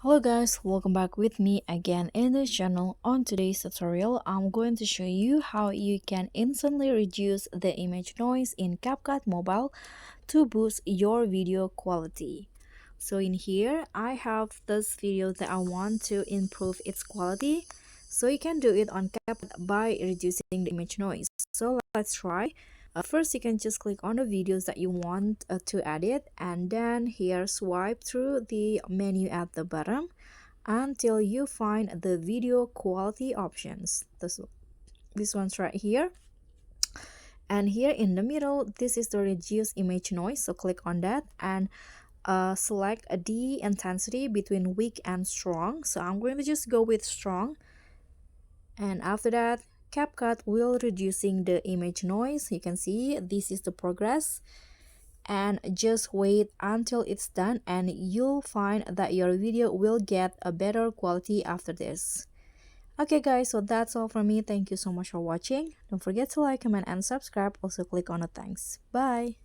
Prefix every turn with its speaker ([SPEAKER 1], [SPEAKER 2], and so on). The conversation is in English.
[SPEAKER 1] Hello guys, welcome back with me again in this channel. On today's tutorial, I'm going to show you how you can instantly reduce the image noise in CapCut Mobile to boost your video quality. So in here, I have this video that I want to improve its quality. So you can do it on CapCut by reducing the image noise. So let's try. First, you can just click on the videos that you want to edit, and then here swipe through the menu at the bottom until you find the video quality options. This one's right here, and here in the middle, this is the reduce image noise. So click on that and select the intensity between weak and strong. So I'm going to just go with strong, and after that CapCut will reducing the image noise. You can see this is the progress, and just wait until it's done and you'll find that your video will get a better quality after this. Okay guys, so that's all from me. Thank you so much for watching. Don't forget to like, comment and subscribe. Also click on the thanks. Bye.